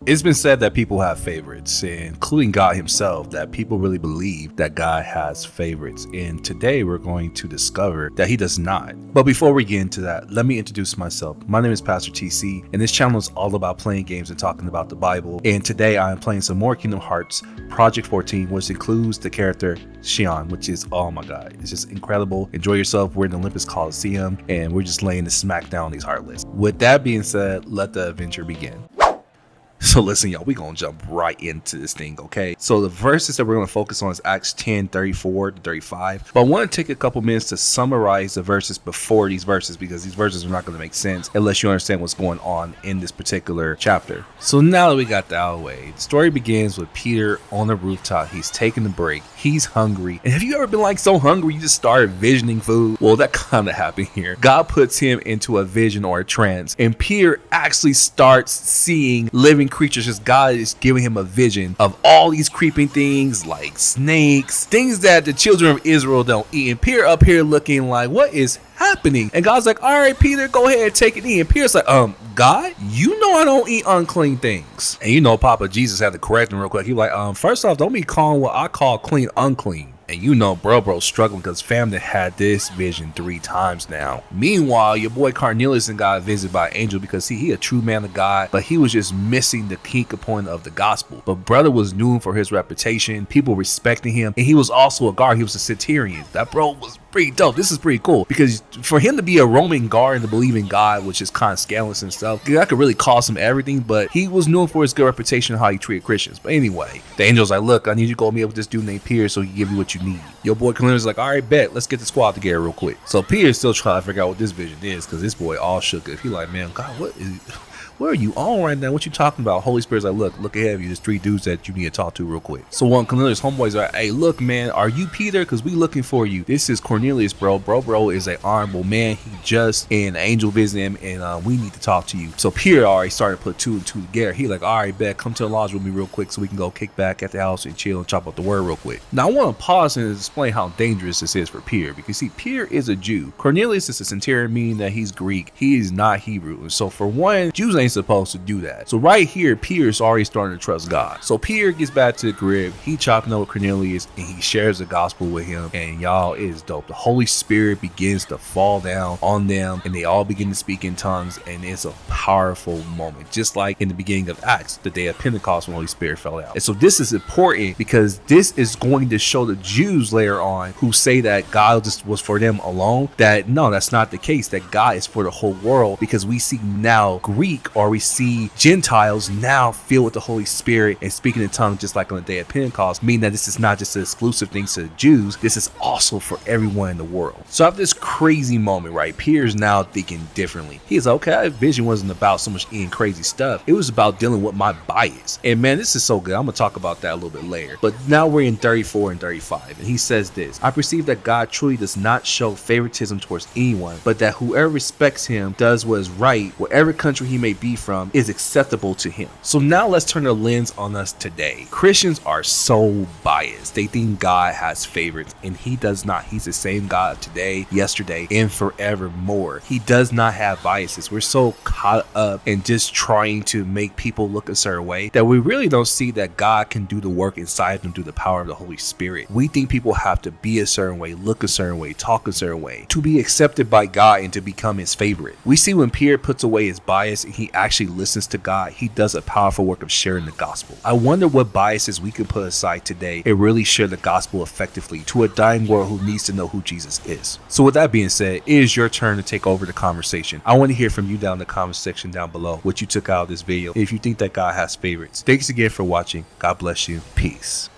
It's been said that people have favorites, including God himself, that people really believe that God has favorites. And today we're going to discover that he does not. But before we get into that, let me introduce myself. My name is Pastor TC, and this channel is all about playing games and talking about the Bible. And today I am playing some more Kingdom Hearts Project 14, which includes the character Xion, which is, oh my God, it's just incredible. Enjoy yourself. We're in the Olympus Coliseum, and we're just laying the smack down on these Heartless. With that being said, let the adventure begin. So listen, y'all, we're going to jump right into this thing, okay? So the verses that we're going to focus on is Acts 10:34-35. But I want to take a couple minutes to summarize the verses before these verses, because these verses are not going to make sense unless you understand what's going on in this particular chapter. So now that we got that out of the way, the story begins with Peter on the rooftop. He's taking a break. He's hungry. And have you ever been like so hungry you just started visioning food? Well, that kind of happened here. God puts him into a vision or a trance, and Peter actually starts seeing living creatures. Just God is giving him a vision of all these creeping things like snakes, things that the children of Israel don't eat. And Peter up here looking like, what is happening? And God's like, all right, Peter, go ahead and take it in. And Peter's like, God, you know I don't eat unclean things. And you know Papa Jesus had to correct him real quick. He like, first off, don't be calling what I call clean unclean. And you know bro's struggling because family had this vision 3 times now. Meanwhile, your boy Cornelius got visited by an angel because he a true man of God, but he was just missing the key component of the gospel. But brother was known for his reputation, people respecting him, and he was also a guard. He was a centurion. That bro was pretty dope. This is pretty cool because for him to be a Roman guard and to believe in God, which is kind of scandalous and stuff, that could really cost him everything. But he was known for his good reputation and how he treated Christians. But anyway, the angel's like, look, I need you to go meet with this dude named Peter so he can give you what you need. Your boy Cornelius is like, all right, bet, let's get the squad together real quick. So Peter's still trying to figure out what this vision is because this boy all shook up. He like, man, God, where are you on right now? What you talking about? Holy Spirit's like, look ahead of you. There's 3 dudes that you need to talk to real quick. So one Cornelius' homeboys are like, hey, look, man, are you Peter? Because we looking for you. This is Cornelius, bro. Bro is an honorable man. He just an angel visiting him, and we need to talk to you. So Peter already started to put 2 and 2 together. He like, all right, bet, come to the lodge with me real quick so we can go kick back at the house and chill and chop up the word real quick. Now I want to pause and explain how dangerous this is for Peter, because see, Peter is a Jew. Cornelius is a centurion, meaning that he's Greek. He is not Hebrew. And so for one, Jews ain't supposed to do that. So right here, Peter's already starting to trust God. So Peter gets back to the crib. He chopping up with Cornelius and he shares the gospel with him. And y'all, it is dope. The Holy Spirit begins to fall down on them and they all begin to speak in tongues. And it's a powerful moment, just like in the beginning of Acts, the day of Pentecost when the Holy Spirit fell out. And so this is important because this is going to show the Jews later on who say that God just was for them alone, that no, that's not the case, that God is for the whole world, because we see now Greek, or we see Gentiles now filled with the Holy Spirit and speaking in tongues just like on the day of Pentecost, meaning that this is not just an exclusive thing to the Jews, this is also for everyone in the world. So after this crazy moment, right, Peter's now thinking differently. He's like, okay, that vision wasn't about so much eating crazy stuff. It was about dealing with my bias. And man, this is so good. I'm going to talk about that a little bit later. But now we're in 34 and 35. And he says this: I perceive that God truly does not show favoritism towards anyone, but that whoever respects him does what is right, whatever country he may be from, is acceptable to him. So now let's turn the lens on us today. Christians are so biased. They think God has favorites, and he does not. He's the same God today, yesterday, and forevermore. He does not have biases. We're so caught up in just trying to make people look a certain way that we really don't see that God can do the work inside them through the power of the Holy Spirit. We think people have to be a certain way, look a certain way, talk a certain way to be accepted by God and to become his favorite. We see when Peter puts away his bias and he actually listens to God, he does a powerful work of sharing the gospel. I wonder what biases we could put aside today and really share the gospel effectively to a dying world who needs to know who Jesus is. So with that being said, it is your turn to take over the conversation. I want to hear from you down in the comment section down below what you took out of this video. If you think that God has favorites. Thanks again for watching. God bless you. Peace.